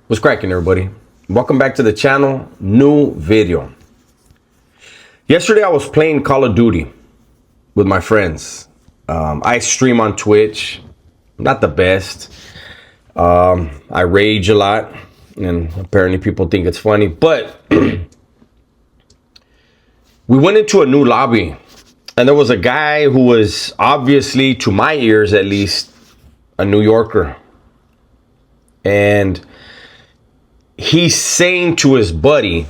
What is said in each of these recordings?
What's cracking, everybody? Welcome back to the channel. New video. Yesterday I was playing Call of Duty with my friends. I stream on Twitch. Not the best. I rage a lot, and apparently people think it's funny. But we went into a new lobby, and there was a guy who was obviously, to my ears at least, a New Yorker. And he's saying to his buddy,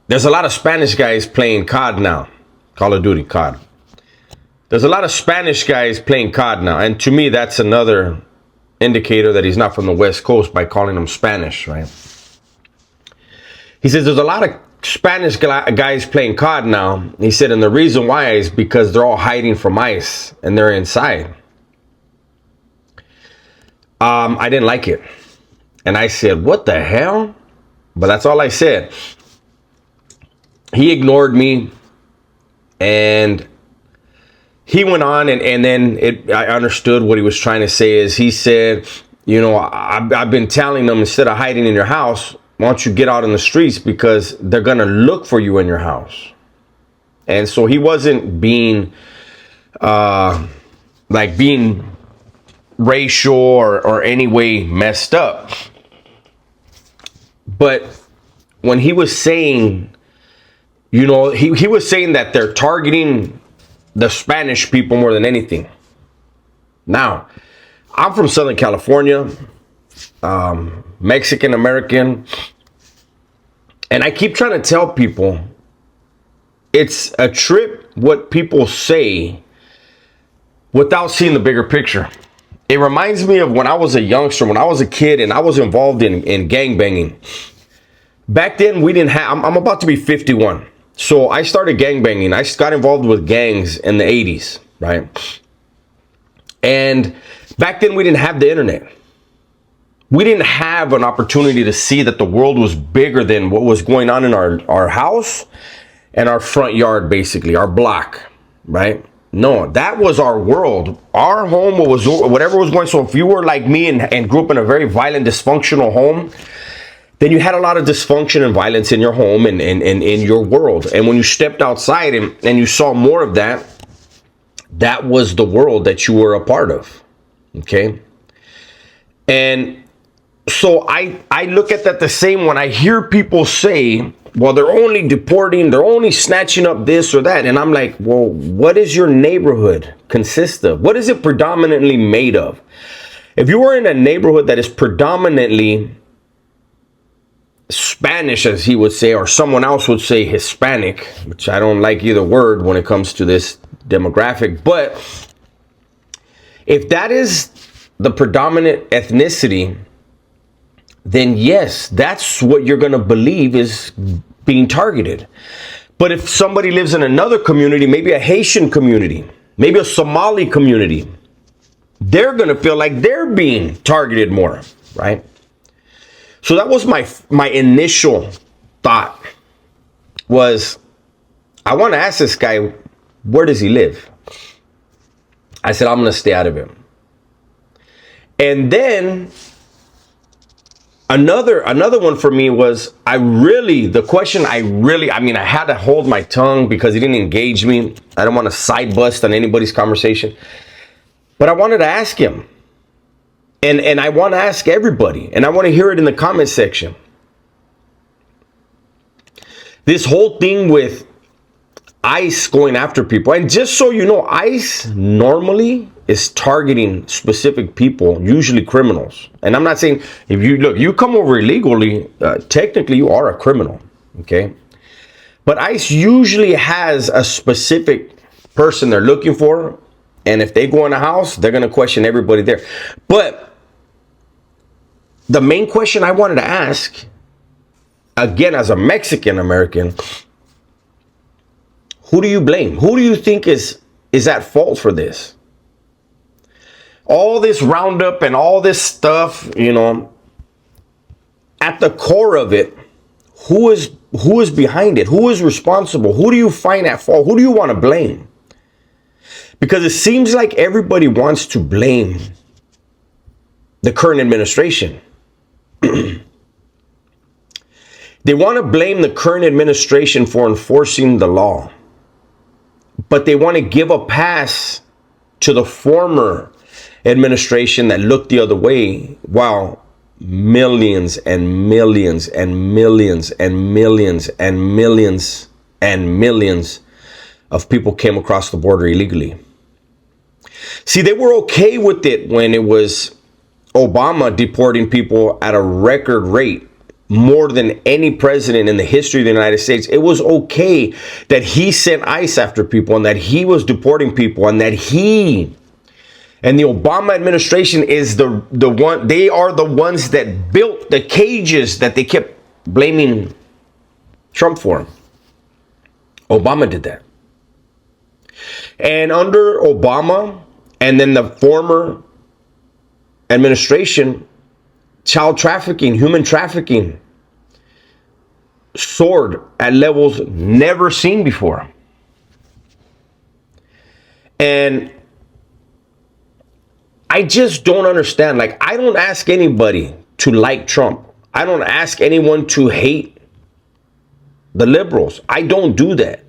there's a lot of Spanish guys playing COD now. Call of Duty COD. There's a lot of Spanish guys playing COD now. And to me, that's another indicator that he's not from the West Coast by calling him Spanish, right? He says there's a lot of Spanish guys playing COD now. He said, and the reason why is because they're all hiding from ICE and they're inside. I didn't like it. And I said, what the hell? But that's all I said. He ignored me. And he went on, and then I understood what he was trying to say is he said, you know, I've been telling them, instead of hiding in your house, why don't you get out in the streets, because they're going to look for you in your house. And so he wasn't being being racial or any way messed up. But when he was saying, you know, he was saying that they're targeting the Spanish people more than anything. Now, I'm from Southern California, Mexican American, and I keep trying to tell people it's a trip what people say without seeing the bigger picture. It reminds me of when I was a youngster, when I was a kid and I was involved in gangbanging. Back then, we didn't have, I'm about to be 51. So I started gangbanging. I got involved with gangs in the 80s, right? And back then, we didn't have the internet. We didn't have an opportunity to see that the world was bigger than what was going on in our house and our front yard, basically, our block, right? No, that was our world. Our home was whatever was going. So if you were like me and grew up in a very violent, dysfunctional home, then you had a lot of dysfunction and violence in your home and in your world. And when you stepped outside and you saw more of that, that was the world that you were a part of. Okay. And so I look at that the same when I hear people say, well, they're only deporting, they're only snatching up this or that. And I'm like, well, what does your neighborhood consist of? What is it predominantly made of? If you were in a neighborhood that is predominantly Spanish, as he would say, or someone else would say Hispanic, which I don't like either word when it comes to this demographic. But if that is the predominant ethnicity, then yes, that's what you're going to believe is being targeted. But if somebody lives in another community, maybe a Haitian community, maybe a Somali community, they're going to feel like they're being targeted more, right? So that was my initial thought was, I want to ask this guy, where does he live? I said, I'm going to stay out of it. And then Another one for me was, I had to hold my tongue because he didn't engage me. I don't want to side bust on anybody's conversation. But I wanted to ask him. And I want to ask everybody. And I want to hear it in the comment section. This whole thing with ICE going after people. And just so you know, ICE normally is targeting specific people, usually criminals. And I'm not saying, if you come over illegally, technically you are a criminal, okay? But ICE usually has a specific person they're looking for. And if they go in a house, they're going to question everybody there. But the main question I wanted to ask, again, as a Mexican American, who do you blame? Who do you think is at fault for this? All this roundup and all this stuff, you know, at the core of it, who is behind it? Who is responsible? Who do you find at fault? Who do you want to blame? Because it seems like everybody wants to blame the current administration. They want to blame the current administration for enforcing the law, but they want to give a pass to the former administration that looked the other way, while millions and millions and millions and millions and millions and millions of people came across the border illegally. See, they were okay with it when it was Obama deporting people at a record rate, more than any president in the history of the United States. It was okay that he sent ICE after people and that he was deporting people, and that he and the Obama administration is the one, they are the ones that built the cages that they kept blaming Trump for. Obama did that. And under Obama and then the former administration, child trafficking, human trafficking soared at levels never seen before. And I just don't understand. Like, I don't ask anybody to like Trump. I don't ask anyone to hate the liberals. I don't do that.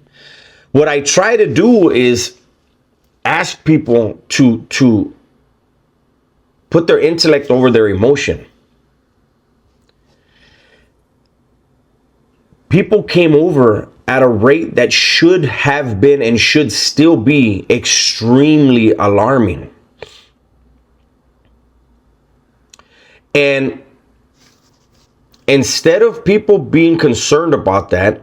What I try to do is ask people to put their intellect over their emotion. People came over at a rate that should have been and should still be extremely alarming. And instead of people being concerned about that,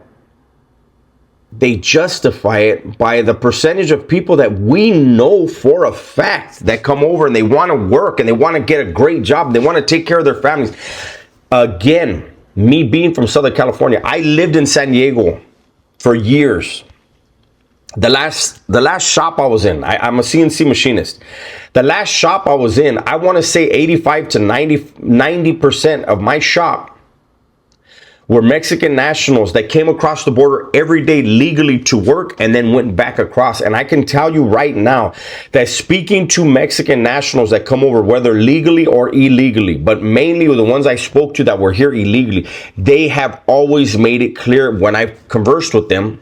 they justify it by the percentage of people that we know for a fact that come over and they want to work and they want to get a great job. They want to take care of their families. Again, me being from Southern California, I lived in San Diego for years. The last shop I was in, I'm a CNC machinist. The last shop I was in, I want to say 85 to 90% of my shop were Mexican nationals that came across the border every day legally to work and then went back across. And I can tell you right now that speaking to Mexican nationals that come over, whether legally or illegally, but mainly the ones I spoke to that were here illegally, they have always made it clear when I conversed with them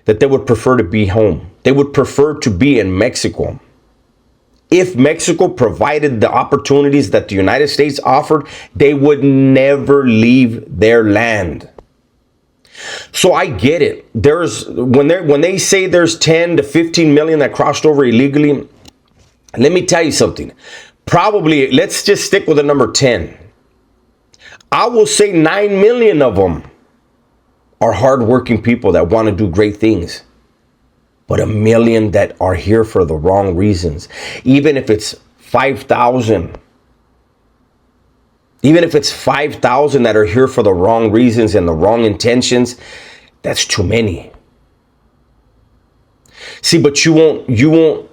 that they would prefer to be home. They would prefer to be in Mexico. If Mexico provided the opportunities that the United States offered, they would never leave their land. So I get it. When they say there's 10 to 15 million that crossed over illegally, let me tell you something. Probably, let's just stick with the number 10. I will say 9 million of them are hardworking people that want to do great things. But 1 million that are here for the wrong reasons. Even if it's 5,000. Even if it's 5,000 that are here for the wrong reasons and the wrong intentions, that's too many. See, but you won't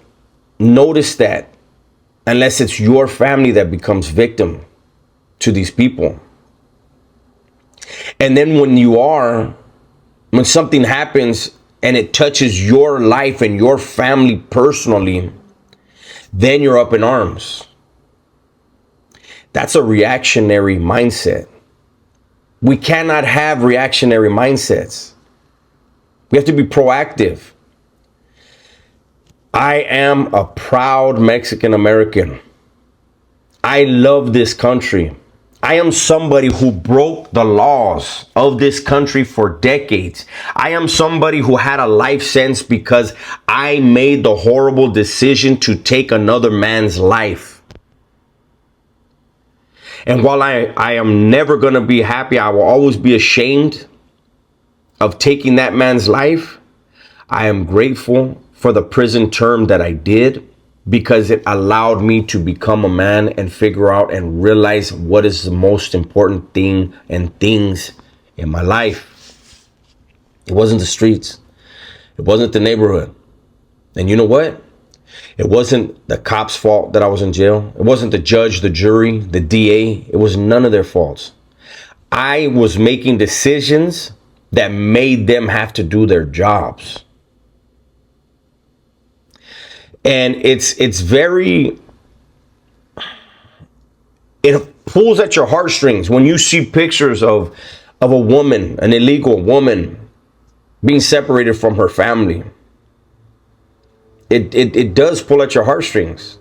notice that unless it's your family that becomes victim to these people. And then when something happens and it touches your life and your family personally, then you're up in arms. That's a reactionary mindset. We cannot have reactionary mindsets. We have to be proactive. I am a proud Mexican American. I love this country. I am somebody who broke the laws of this country for decades. I am somebody who had a life sentence because I made the horrible decision to take another man's life. And while I am never going to be happy, I will always be ashamed of taking that man's life. I am grateful for the prison term that I did, because it allowed me to become a man and figure out and realize what is the most important thing and things in my life. It wasn't the streets. It wasn't the neighborhood. And you know what? It wasn't the cop's fault that I was in jail. It wasn't the judge, the jury, the DA. It was none of their faults. I was making decisions that made them have to do their jobs. And it's very it pulls at your heartstrings when you see pictures of a woman, an illegal woman, being separated from her family. It does pull at your heartstrings.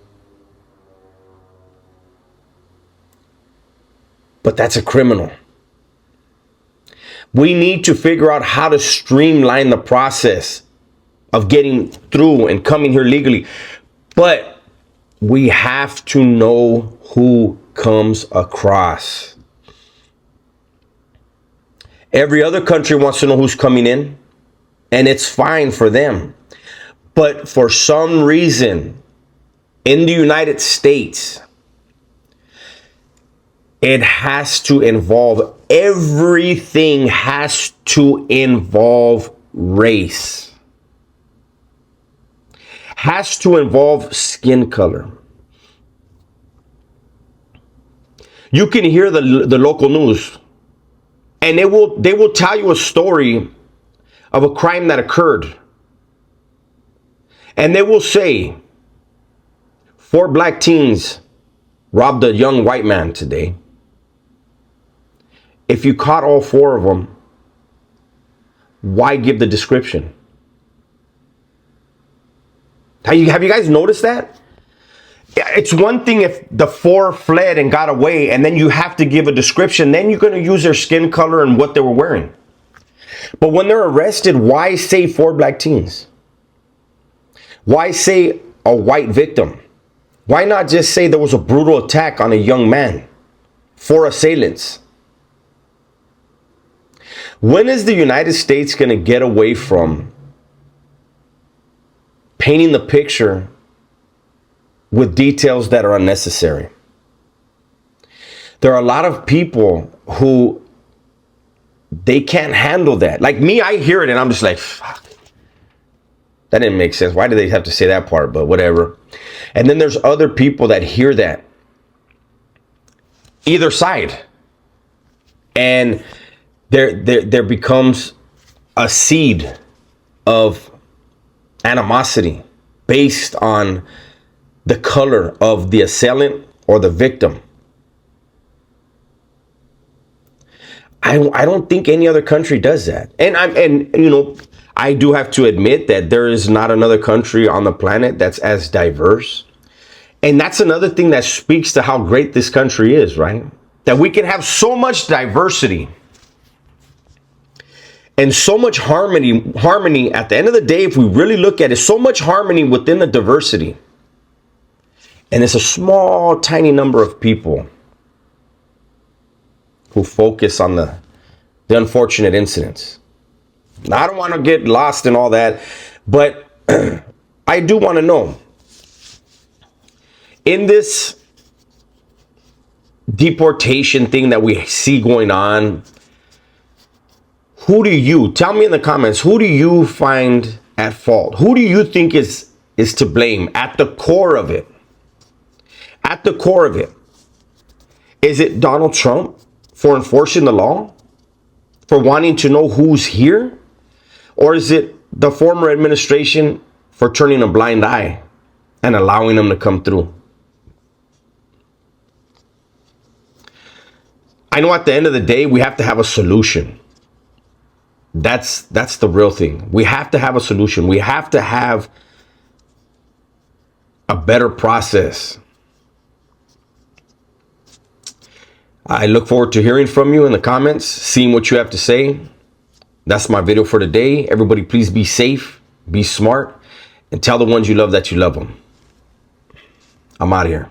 But that's a criminal. We need to figure out how to streamline the process of getting through and coming here legally. But we have to know who comes across. Every other country wants to know who's coming in, and it's fine for them. But for some reason, in the United States, it has to involve, everything has to involve race. Has to involve skin color. You can hear the local news, and they will tell you a story of a crime that occurred. And they will say, 4 black teens robbed a young white man today. If you caught all 4 of them, why give the description? Have you guys noticed that? It's one thing if the 4 fled and got away, and then you have to give a description. Then you're going to use their skin color and what they were wearing. But when they're arrested, why say 4 black teens? Why say a white victim? Why not just say there was a brutal attack on a young man? 4 assailants. When is the United States going to get away from painting the picture with details that are unnecessary? There are a lot of people who, they can't handle that. Like me, I hear it and I'm just like, fuck, that didn't make sense. Why do they have to say that part? But whatever. And then there's other people that hear that, either side, and there becomes a seed of animosity based on the color of the assailant or the victim. I don't think any other country does that. And you know, I do have to admit that there is not another country on the planet that's as diverse. And that's another thing that speaks to how great this country is, right? That we can have so much diversity and so much harmony at the end of the day. If we really look at it, so much harmony within the diversity. And it's a small, tiny number of people who focus on the unfortunate incidents. Now, I don't want to get lost in all that, but I do want to know, in this deportation thing that we see going on, who do you, tell me in the comments, who do you find at fault? Who do you think is to blame at the core of it? At the core of it, is it Donald Trump for enforcing the law? For wanting to know who's here? Or is it the former administration for turning a blind eye and allowing them to come through? I know at the end of the day, we have to have a solution. That's the real thing. We have to have a solution. We have to have a better process. I look forward to hearing from you in the comments, seeing what you have to say. That's my video for today. Everybody, please be safe, be smart, and tell the ones you love that you love them. I'm out of here.